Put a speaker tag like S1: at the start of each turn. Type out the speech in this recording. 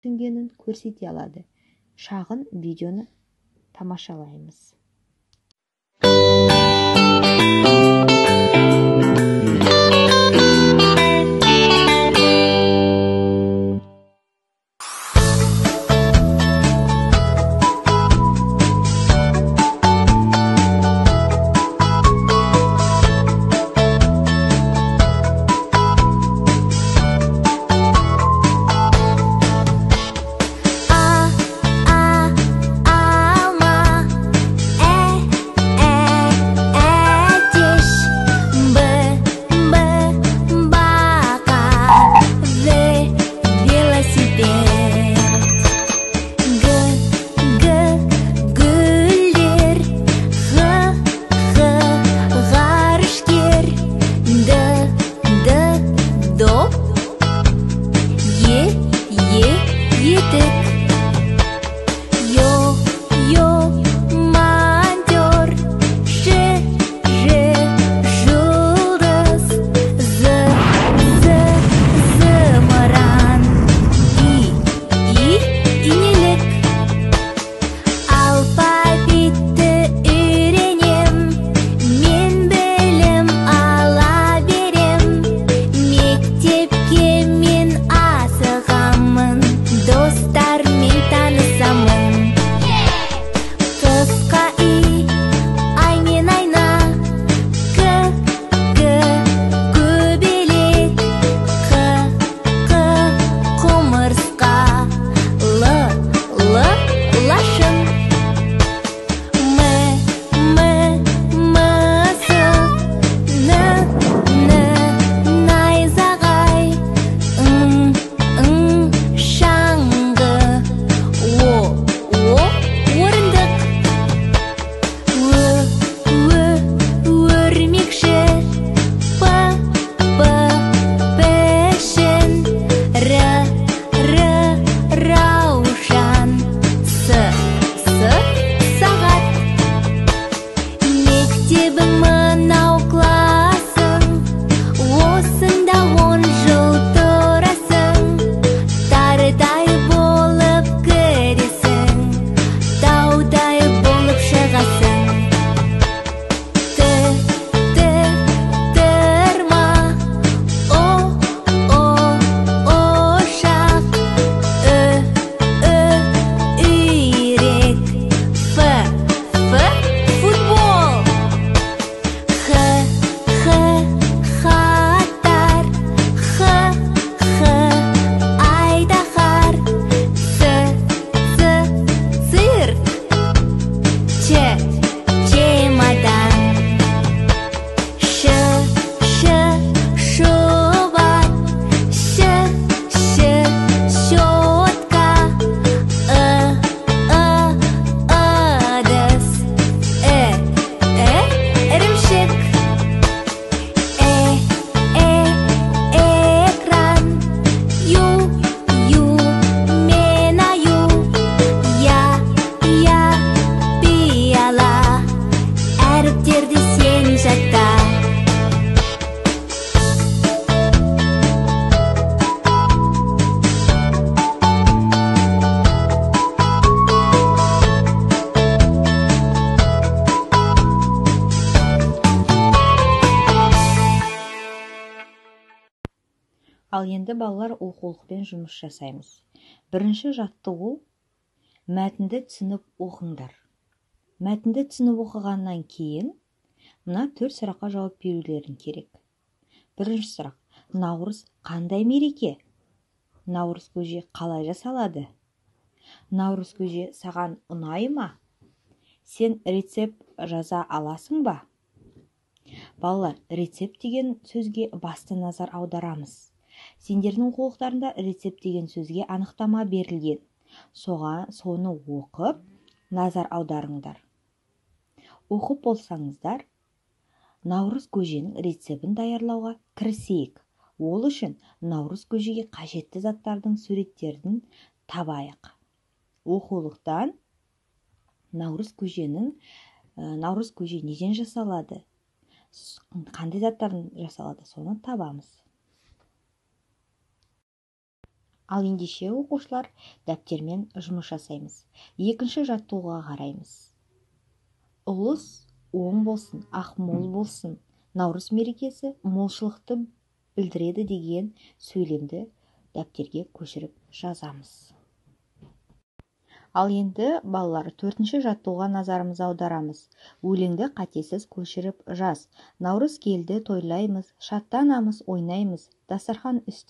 S1: күтінгенін көрсете алады. Шағын видеоны тамашалаймыз. Ал енді балалар оқулықпен жұмыс жасаймыз. Бірінші жаттығу: мәтінді түсініп оқыңдар. Мәтінді түсініп оқығаннан кейін мына 4 сұраққа жауап берулерің керек. Бірінші сұрақ: Наурыз қандай мереке? Наурыз көже қалай жасалады? Наурыз көже саған ұнай ма? Сен рецепт жаза аласың ба? Балалар, рецепт деген сөзге басты назар аударамыз. Сендердің оқулықтарында рецепт деген сөзге анықтама берілген. Соны оқып, назар аударыңдар. Оқып болсаңыздар, наурыз көженің рецептін даярлауға кірісейік. Ол үшін наурыз көжеге қажетті заттардың суреттерін табайық. Оқулықтан наурыз көже неден жасалады, қандай заттардан жасалады, соны табамыз. Ал ендеше оқушылар дәптермен жұмыс жасаймыз. Екінші жаттығуға қараймыз. Ұлыс оң болсын, ақмол болсын. Наурыз мерекесі молшылықты білдіреді деген сөйлемді дәптерге көшіріп жазамыз. Ал енді балалар төртінші жаттығуға назарымызды аударамыз. Өлеңді қатесіз көшіріп жаз. Наурыз келді, тойлаймыз, шаттанамыз, ойнаймыз. Дастархан үстінде